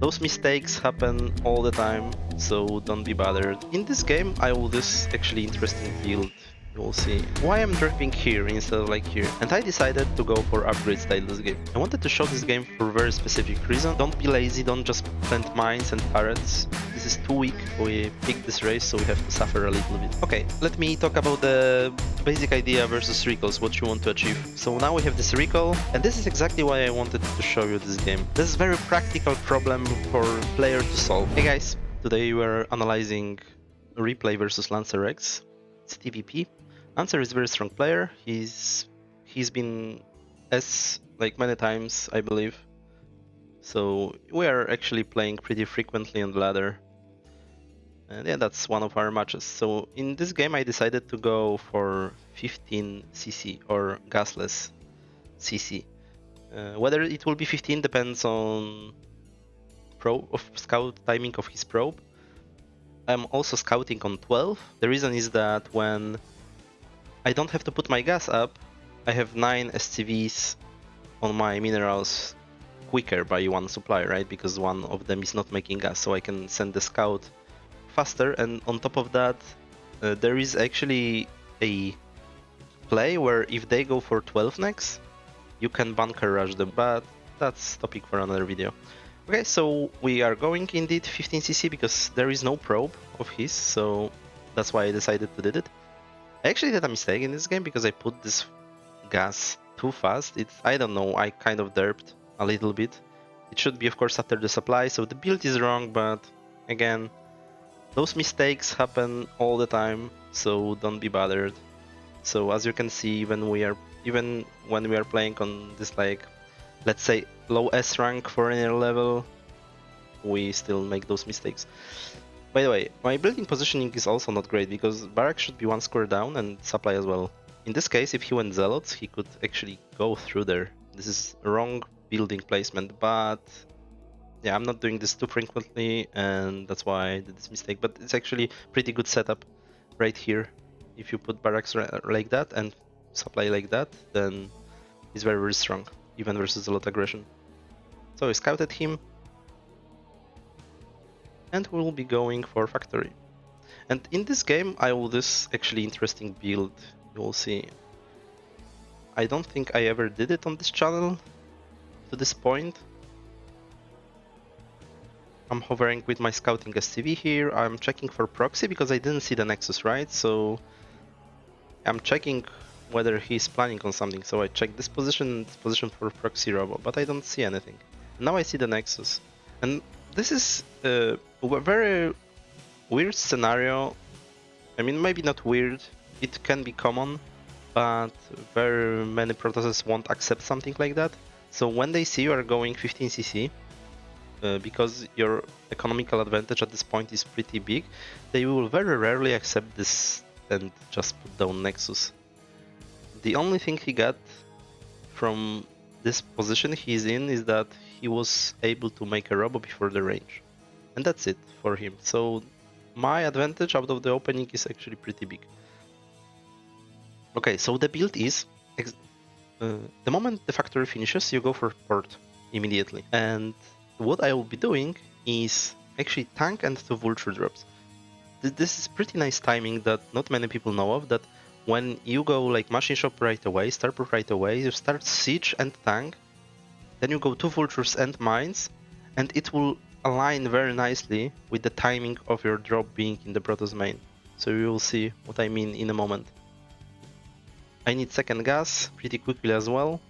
Those mistakes happen all the time, so don't be bothered. In this game, I will do this actually interesting build. You will see why I'm dropping here instead of like here. And I decided to go for upgrade style this game. I wanted to show this game for a very specific reason. Don't be lazy, don't just plant mines and turrets. This is too weak. We picked this race, so we have to suffer a little bit. Okay, let me talk about the basic idea versus recalls, what you want to achieve. So now we have this recall, and this is exactly why I wanted to show you this game. This is a very practical problem for player to solve. Hey guys, today we're analyzing Replay versus Lancer X. It's TVP. Lancer is a very strong player. He's been S like many times, I believe. So we are actually playing pretty frequently on the ladder. And yeah, that's one of our matches. So in this game I decided to go for 15 CC or gasless CC. Whether it will be 15 depends on scout timing of his probe. I'm also scouting on 12. The reason is that when I don't have to put my gas up, I have 9 SCVs on my minerals quicker by one supply, right? Because one of them is not making gas, so I can send the scout faster. And on top of that, there is actually a play where if they go for 12 next, you can bunker rush them, but that's topic for another video. Okay, so we are going indeed 15cc because there is no probe of his, so that's why I decided to do it. I actually did a mistake in this game because I put this gas too fast. I don't know, I kind of derped a little bit. It should be of course after the supply, so the build is wrong, but again, those mistakes happen all the time, so don't be bothered. So as you can see, even when we are playing on this, like, let's say low S rank foreigner level, we still make those mistakes. By the way, my building positioning is also not great because barracks should be one square down and supply as well. In this case, if he went zealots, he could actually go through there. This is wrong building placement, but yeah, I'm not doing this too frequently, and that's why I did this mistake. But it's actually pretty good setup right here. If you put barracks like that and supply like that, then he's very, very strong, even versus a lot of aggression. So I scouted him, and we will be going for factory. And in this game, I will do this actually interesting build. You will see. I don't think I ever did it on this channel to this point. I'm hovering with my scouting SCV here. I'm checking for proxy because I didn't see the Nexus, right? So I'm checking whether he's planning on something. So I check this position for proxy robo, but I don't see anything. Now I see the Nexus. And this is a very weird scenario. I mean, maybe not weird. It can be common, but very many Protosses won't accept something like that. So when they see you are going 15cc, because your economical advantage at this point is pretty big, they will very rarely accept this and just put down Nexus. The only thing he got from this position he's in is that he was able to make a robo before the range. And that's it for him. So my advantage out of the opening is actually pretty big. Okay, so the build is the moment the factory finishes, you go for port immediately. And what I will be doing is actually tank and 2 vulture drops. This is pretty nice timing that not many people know of, that when you go like machine shop right away, starport right away, you start siege and tank, then you go 2 vultures and mines, and it will align very nicely with the timing of your drop being in the Protoss main. So you will see what I mean in a moment. I need second gas pretty quickly as well,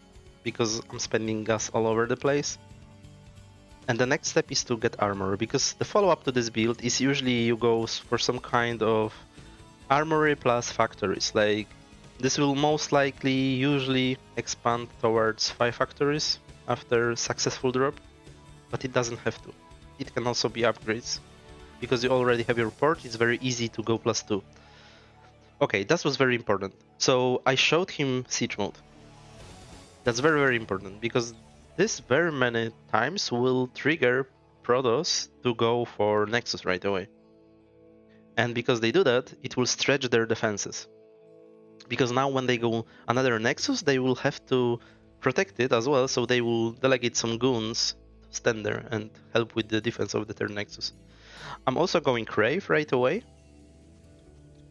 because I'm spending gas all over the place. And the next step is to get armor, because the follow-up to this build is usually you go for some kind of armory plus factories. Like, this will most likely usually expand towards 5 factories after successful drop, but it doesn't have to. It can also be upgrades. Because you already have your port, it's very easy to go +2. Okay, that was very important. So I showed him siege mode. That's very, very important, because this very many times will trigger Protoss to go for Nexus right away. And because they do that, it will stretch their defenses. Because now when they go another Nexus, they will have to protect it as well, so they will delegate some goons stand there and help with the defense of the Terran Nexus. I'm also going Crave right away.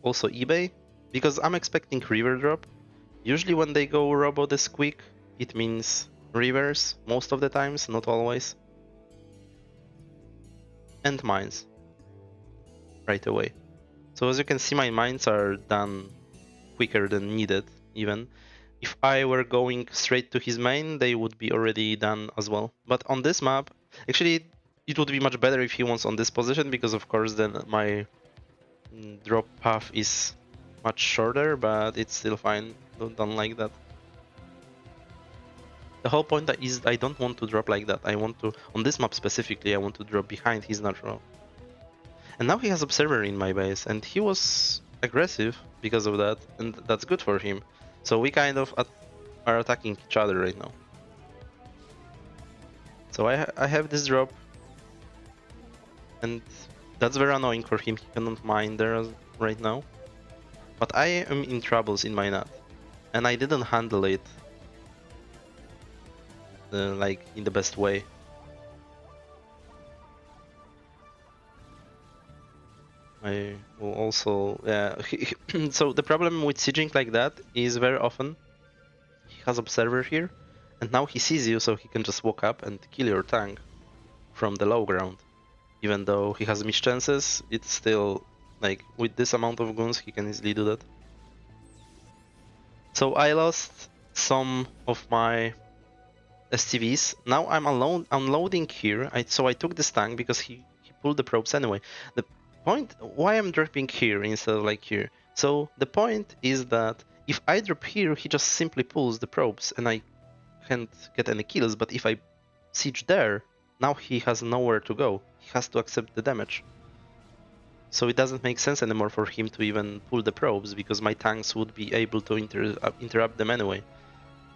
Also eBay, because I'm expecting River drop. Usually when they go Robo this quick, it means Rivers most of the times, not always. And mines right away. So as you can see, my mines are done quicker than needed even. If I were going straight to his main, they would be already done as well. But on this map, actually, it would be much better if he was on this position, because of course then my drop path is much shorter, but it's still fine. Don't like that. The whole point is I don't want to drop like that. I want to, on this map specifically, I want to drop behind his natural. And now he has Observer in my base, and he was aggressive because of that, and that's good for him. So we kind of are attacking each other right now. So I have this drop, and that's very annoying for him. He cannot mine there right now. But I am in troubles in my nut, and I didn't handle it like in the best way. I will also, so the problem with sieging like that is very often he has Observer here, and now he sees you, so he can just walk up and kill your tank from the low ground. Even though he has missed chances, it's still, like, with this amount of guns, he can easily do that. So I lost some of my STVs. Now I'm unloading here, so I took this tank because he pulled the probes anyway. The point, why I'm dropping here instead of like here. So the point is that if I drop here, he just simply pulls the probes and I can't get any kills, but if I siege there, now he has nowhere to go. He has to accept the damage. So it doesn't make sense anymore for him to even pull the probes, because my tanks would be able to interrupt them anyway.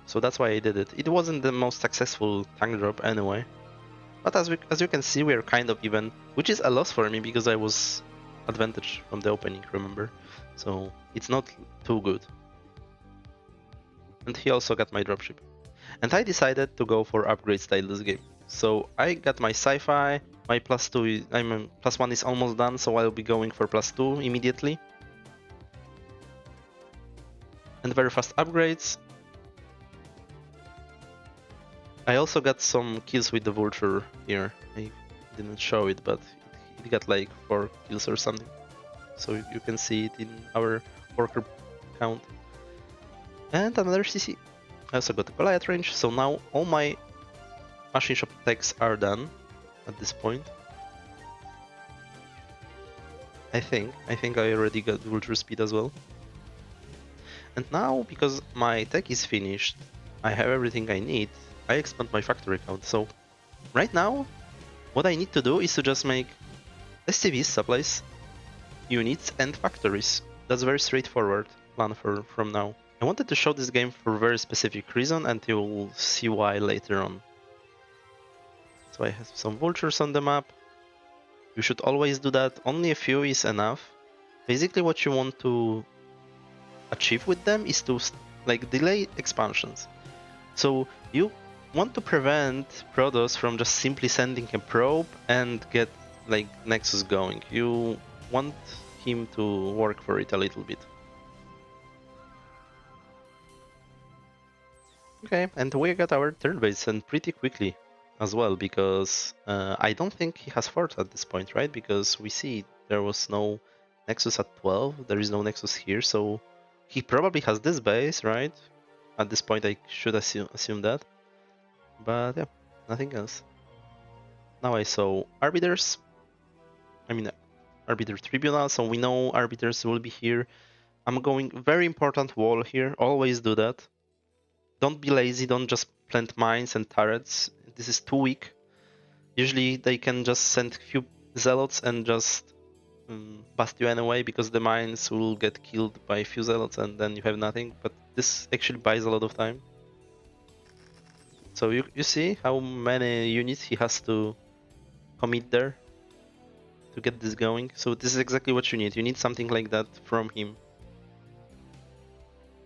So that's why I did it. It wasn't the most successful tank drop anyway. But as you can see, we are kind of even, which is a loss for me because I was advantage from the opening, remember? So it's not too good. And he also got my dropship. And I decided to go for upgrade style this game. So I got my sci-fi, my +2, +1 is almost done, so I'll be going for +2 immediately. And very fast upgrades. I also got some kills with the Vulture here. I didn't show it, but it got like 4 kills or something. So you can see it in our worker count. And another CC. I also got the Goliath range, so now all my machine shop attacks are done at this point. I think I already got Vulture speed as well. And now, because my tech is finished, I have everything I need, I expand my factory count. So right now, what I need to do is to just make SCVs, supplies, units, and factories. That's very straightforward plan from now. I wanted to show this game for a very specific reason, and you'll see why later on. So I have some vultures on the map. You should always do that. Only a few is enough. Basically what you want to achieve with them is to like delay expansions. So you want to prevent Protoss from just simply sending a probe and get like Nexus going. You want him to work for it a little bit. Okay, and we got our third base, and pretty quickly as well, because I don't think he has fort at this point, right? Because we see there was no Nexus at 12, there is no Nexus here, so he probably has this base, right? At this point I should assume that. But yeah, nothing else. Now I saw Arbiters. I mean, Arbiter Tribunal, so we know Arbiters will be here. I'm going very important wall here, always do that. Don't be lazy, don't just plant mines and turrets. This is too weak. Usually they can just send few zealots and just bust you anyway, because the mines will get killed by a few zealots and then you have nothing. But this actually buys a lot of time. So you see how many units he has to commit there to get this going. So this is exactly what you need. You need something like that from him.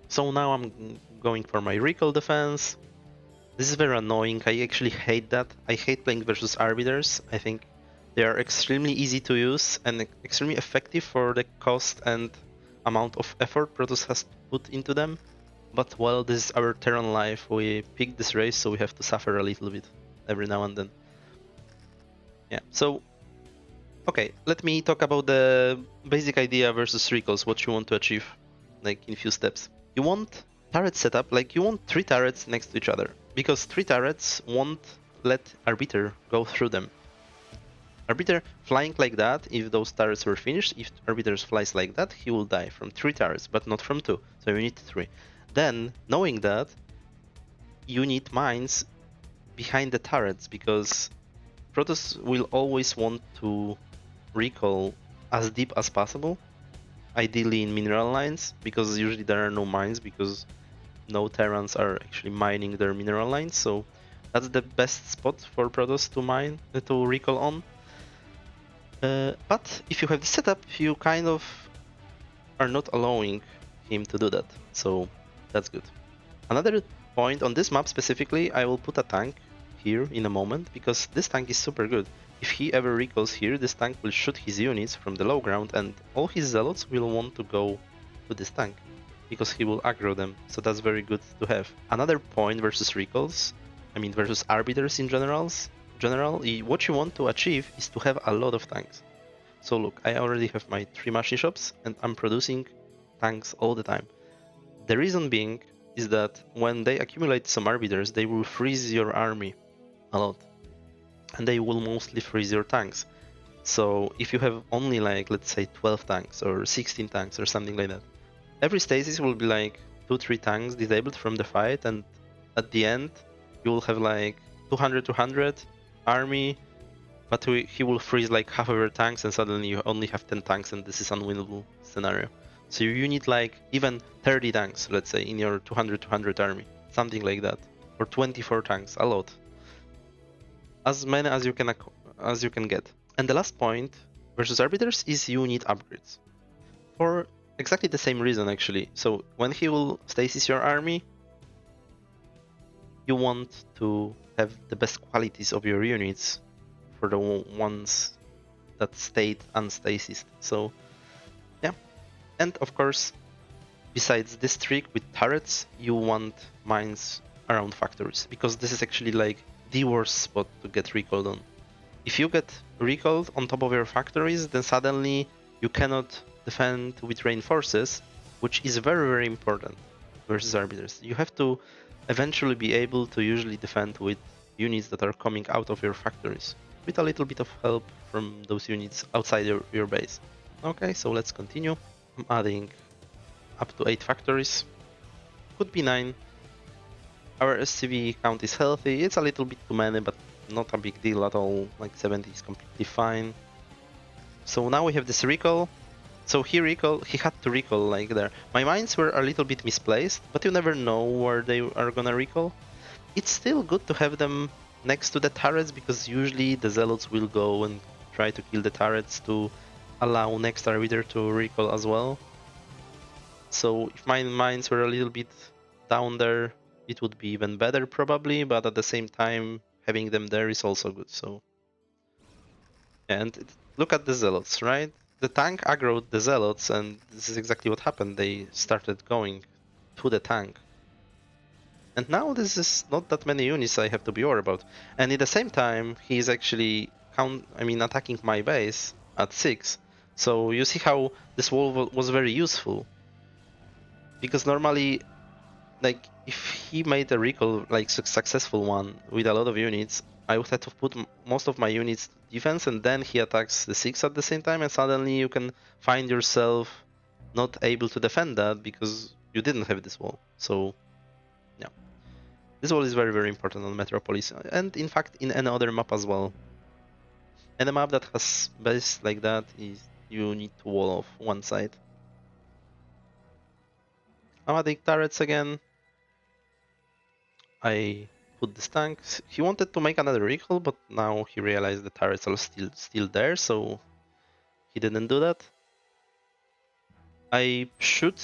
So now I'm going for my recall defense. This is very annoying. I actually hate that. I hate playing versus Arbiters. I think they are extremely easy to use and extremely effective for the cost and amount of effort Protoss has put into them. But while this is our Terran life, we picked this race, so we have to suffer a little bit every now and then. Yeah, so okay, let me talk about the basic idea versus recalls, what you want to achieve, like in few steps. You want turret setup, like you want 3 turrets next to each other, because 3 turrets won't let Arbiter go through them. Arbiter flying like that, if those turrets were finished, if Arbiter flies like that, he will die from 3 turrets, but not from 2, so you need 3. Then, knowing that, you need mines behind the turrets, because Protoss will always want to recall as deep as possible, ideally in mineral lines, because usually there are no mines, because no Terrans are actually mining their mineral lines, so that's the best spot for Protoss to mine, to recall on. But if you have the setup, you kind of are not allowing him to do that, so that's good. Another point on this map specifically, I will put a tank here in a moment, because this tank is super good. If he ever recalls here, this tank will shoot his units from the low ground, and all his zealots will want to go to this tank, because he will aggro them, so that's very good to have. Another point versus recalls, I mean versus arbiters in general, what you want to achieve is to have a lot of tanks. So look, I already have my 3 machine shops, and I'm producing tanks all the time. The reason being is that when they accumulate some arbiters, they will freeze your army a lot, and they will mostly freeze your tanks. So if you have only like, let's say 12 tanks or 16 tanks or something like that, every stasis will be like 2-3 tanks disabled from the fight, and at the end you will have like 200 army, but he will freeze like half of your tanks, and suddenly you only have 10 tanks, and this is unwinnable scenario. So you need like even 30 tanks, let's say, in your 200 army, something like that, or 24 tanks, a lot, as many as you can get. And the last point versus arbiters is you need upgrades for exactly the same reason actually. So when he will stasis your army, you want to have the best qualities of your units for the ones that stayed unstasis. So yeah, and of course, besides this trick with turrets, you want mines around factories, because this is actually like the worst spot to get recalled on. If you get recalled on top of your factories, then suddenly you cannot defend with reinforces, which is very important versus arbiters. You have to eventually be able to usually defend with units that are coming out of your factories, with a little bit of help from those units outside your base. Okay, so let's continue. I'm adding up to 8 factories. Could be 9. Our SCV count is healthy. It's a little bit too many, but not a big deal at all. Like 70 is completely fine. So now we have this recall. So he had to recall like there. My mines were a little bit misplaced, but you never know where they are gonna recall. It's still good to have them next to the turrets, because usually the zealots will go and try to kill the turrets to allow next arbiter to recall as well. So if my mines were a little bit down there, it would be even better probably, but at the same time, having them there is also good. So, and look at the zealots, right? The tank aggroed the zealots, and this is exactly what happened. They started going to the tank. And now this is not that many units I have to be worried about. And at the same time, he's actually attacking my base at 6. So you see how this wall was very useful. Because normally, like, if he made a recall, like, successful one with a lot of units, I would have to put most of my units defense, and then he attacks the 6 at the same time, and suddenly you can find yourself not able to defend that because you didn't have this wall. So, yeah. This wall is very important on Metropolis, and in fact in any other map as well. Any map that has base like that, is you need to wall off one side. I'm adding turrets again. I put this tank. He wanted to make another recall, but now he realized the turrets are still there, so he didn't do that. I should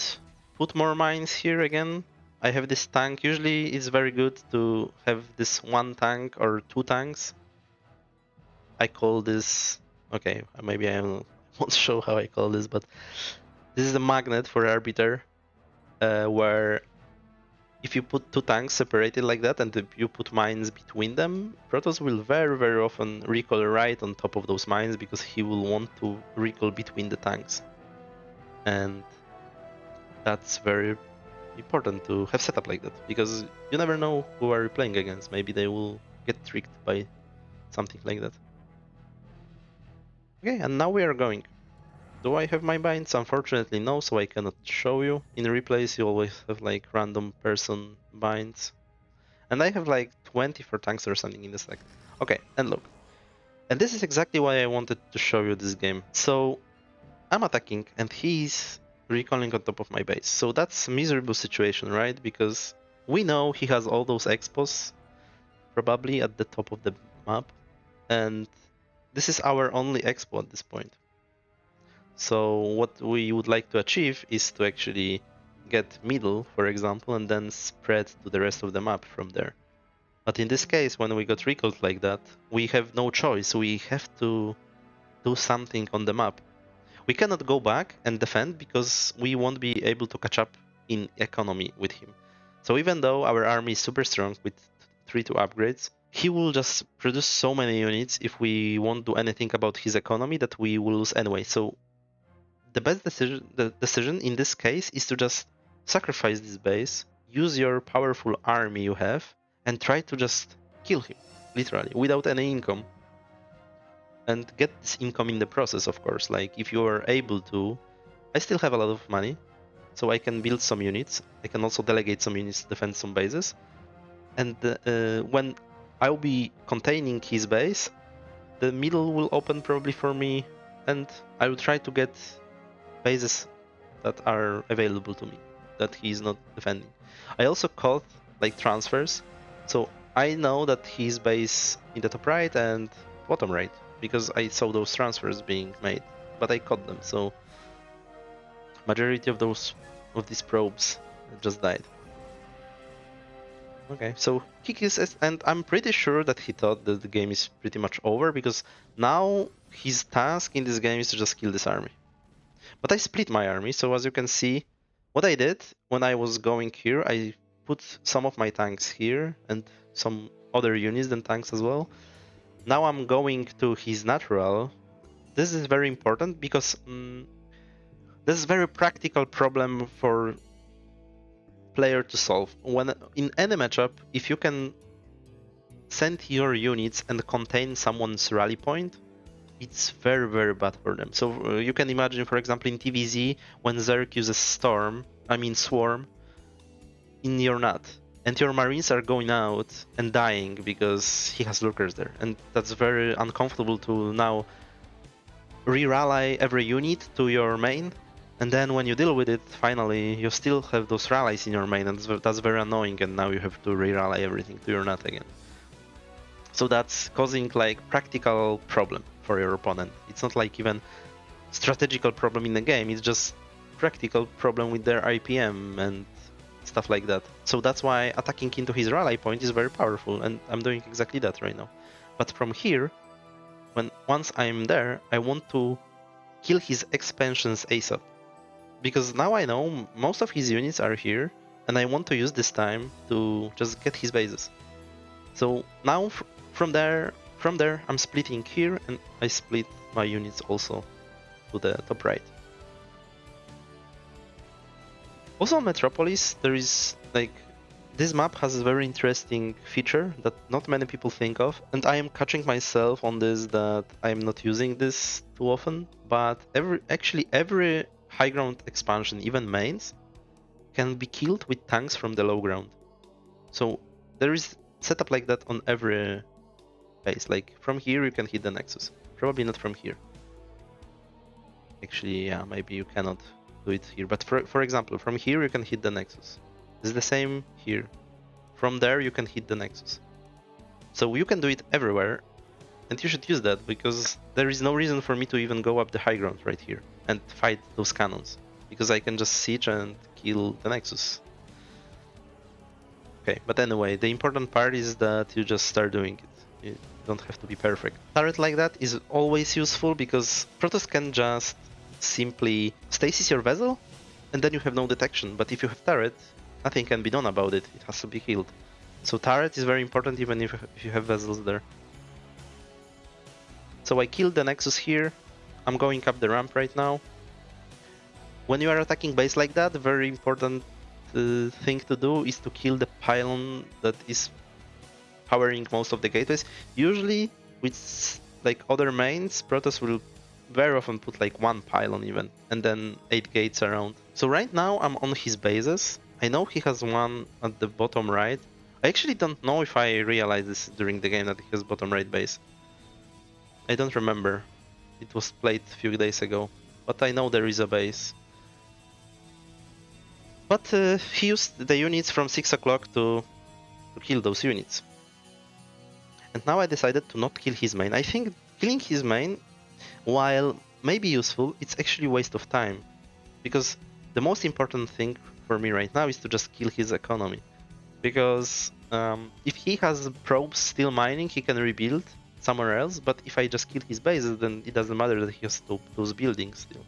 put more mines here again. I have this tank. Usually it's very good to have this one tank or two tanks. I call this, okay, maybe I won't show how I call this, but this is a magnet for Arbiter, where if you put two tanks separated like that and you put mines between them, Protoss will very, very often recoil right on top of those mines because he will want to recoil between the tanks. And that's very important to have setup like that because you never know who are you playing against. Maybe they will get tricked by something like that. Okay, and now we are going. Do I have my binds? Unfortunately no, so I cannot show you. In replays you always have like random person binds. And I have like 20 for tanks or something in the stack. Okay, and look. And this is exactly why I wanted to show you this game. So I'm attacking and he's recalling on top of my base. So that's a miserable situation, right? Because we know he has all those expos probably at the top of the map. And this is our only expo at this point. So what we would like to achieve is to actually get middle, for example, and then spread to the rest of the map from there. But in this case, when we got recalled like that, we have no choice. We have to do something on the map. We cannot go back and defend because we won't be able to catch up in economy with him. So even though our army is super strong with 3-2 upgrades, he will just produce so many units if we won't do anything about his economy that we will lose anyway. So the best decision in this case is to just sacrifice this base, use your powerful army you have, and try to just kill him, literally, without any income. And get this income in the process, of course. Like, if you are able to... I still have a lot of money, so I can build some units. I can also delegate some units to defend some bases. And when I'll be containing his base, the middle will open probably for me, and I will try to get bases that are available to me, that he is not defending. I also caught like transfers, so I know that his base in the top right and bottom right, because I saw those transfers being made, but I caught them, so majority of these probes just died. Okay, so kick is, and I'm pretty sure that he thought that the game is pretty much over, because now his task in this game is to just kill this army. But I split my army, so as you can see, what I did when I was going here, I put some of my tanks here and some other units than tanks as well. Now I'm going to his natural. This is very important because this is a very practical problem for player to solve. When in any matchup, if you can send your units and contain someone's rally point, it's very, very bad for them. So you can imagine, for example, in TVZ, when Zerg uses Swarm in your nut, and your Marines are going out and dying because he has lurkers there. And that's very uncomfortable to now re-rally every unit to your main, and then when you deal with it, finally, you still have those rallies in your main, and that's very annoying, and now you have to re-rally everything to your nut again. So that's causing like practical problem for your opponent. It's not like even strategical problem in the game, it's just practical problem with their IPM and stuff like that. So that's why attacking into his rally point is very powerful, and I'm doing exactly that right now. But from here, once I'm there, I want to kill his expansions ASAP. Because now I know most of his units are here, and I want to use this time to just get his bases. So now from there I'm splitting here, and I split my units also to the top right. Also on Metropolis, there is like, this map has a very interesting feature that not many people think of, and I am catching myself on this, that I am not using this too often, but every high ground expansion, even mains, can be killed with tanks from the low ground. So there is setup like that on every base. Like from here you can hit the Nexus. Probably not from here. Actually, yeah, maybe you cannot do it here. But for example, from here you can hit the Nexus. It's the same here. From there you can hit the Nexus. So you can do it everywhere, and you should use that, because there is no reason for me to even go up the high ground right here and fight those cannons, because I can just siege and kill the Nexus. Okay, but anyway, the important part is that you just start doing it. You don't have to be perfect. Turret like that is always useful because Protoss can just simply stasis your vessel and then you have no detection. But if you have turret, nothing can be done about it. It has to be killed. So turret is very important even if you have vessels there. So I killed the Nexus here. I'm going up the ramp right now. When you are attacking base like that, very important thing to do is to kill the pylon that is powering most of the gateways. Usually with like other mains, Protoss will very often put like one pylon even, and then 8 gates around. So right now I'm on his bases. I know he has one at the bottom right. I actually don't know if I realized this during the game that he has bottom right base. I don't remember. It was played a few days ago, but I know there is a base. But he used the units from 6 o'clock to kill those units. And now I decided to not kill his main. I think killing his main, while maybe useful, it's actually a waste of time. Because the most important thing for me right now is to just kill his economy. Because if he has probes still mining, he can rebuild somewhere else. But if I just kill his bases, then it doesn't matter that he has those buildings still.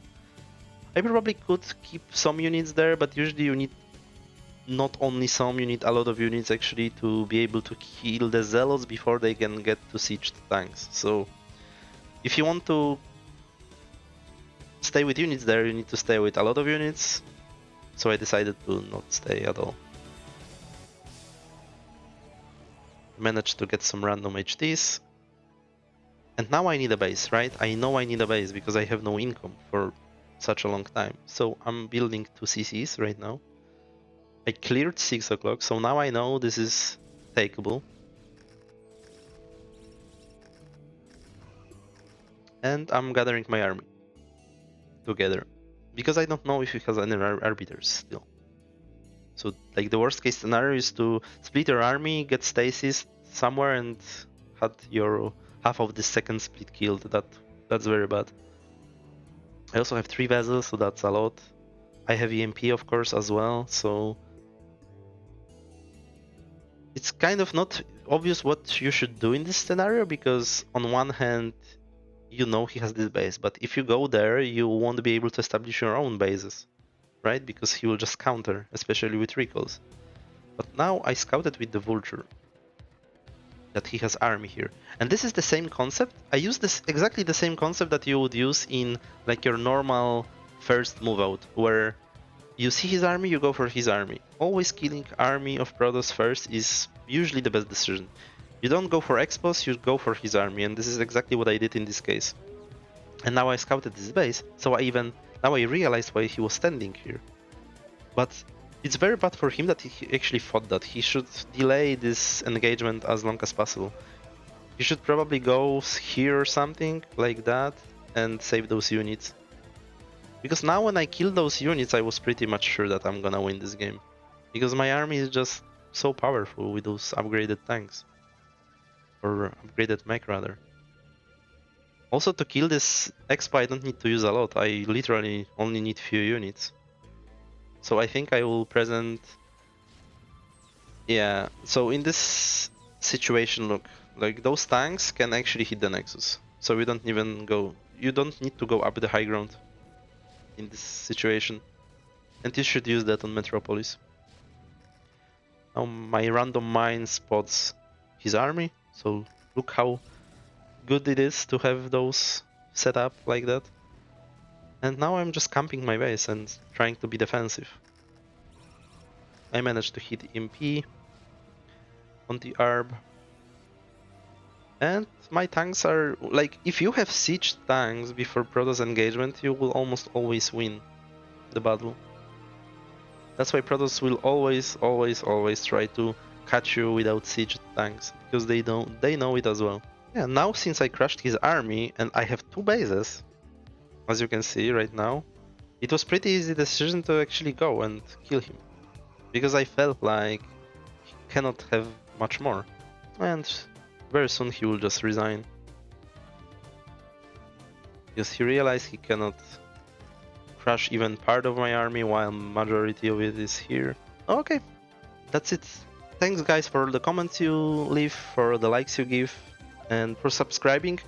I probably could keep some units there, but usually you need not only some, you need a lot of units actually to be able to kill the zealots before they can get to siege the tanks. So if you want to stay with units there, you need to stay with a lot of units. So I decided to not stay at all. Managed to get some random HDs. And now I need a base, right? I know I need a base because I have no income for such a long time. So I'm building 2 CCs right now. I cleared 6 o'clock, so now I know this is takeable. And I'm gathering my army together. Because I don't know if he has any arbiters still. So like the worst case scenario is to split your army, get stasis somewhere and had your half of the second split killed. That's very bad. I also have 3 vessels, so that's a lot. I have EMP of course as well, so it's kind of not obvious what you should do in this scenario, because on one hand you know he has this base, but if you go there you won't be able to establish your own bases, right? Because he will just counter, especially with recalls. But now I scouted with the Vulture that he has army here, and this is the same concept. I use this exactly the same concept that you would use in like your normal first move out, where you see his army, you go for his army. Always killing army of Protoss first is usually the best decision. You don't go for expos, you go for his army, and this is exactly what I did in this case. And now I scouted this base, so now I realized why he was standing here. But it's very bad for him that he actually fought that. He should delay this engagement as long as possible. He should probably go here or something like that and save those units. Because now when I kill those units, I was pretty much sure that I'm gonna win this game. Because my army is just so powerful with those upgraded tanks. Or upgraded mech rather. Also to kill this expo I don't need to use a lot, I literally only need few units. So I think I will present... Yeah, so in this situation, look, like those tanks can actually hit the Nexus. So we don't even go... You don't need to go up the high ground in this situation. And you should use that on Metropolis. Now my random mine spots his army, so look how good it is to have those set up like that. And now I'm just camping my base and trying to be defensive. I managed to hit MP on the Arb. And my tanks are, like, if you have siege tanks before Protoss engagement, you will almost always win the battle. That's why Protoss will always try to catch you without siege tanks, because they know it as well. Yeah, now since I crushed his army and I have 2 bases, as you can see right now, it was pretty easy decision to actually go and kill him. Because I felt like he cannot have much more. And very soon he will just resign. Because he realized he cannot crush even part of my army while majority of it is here. Okay, that's it. thanks guys for the comments you leave, for the likes you give, and for subscribing.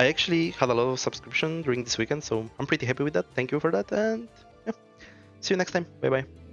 I actually had a lot of subscription during this weekend, so I'm pretty happy with that. Thank you for that, and yeah, see you next time. Bye bye.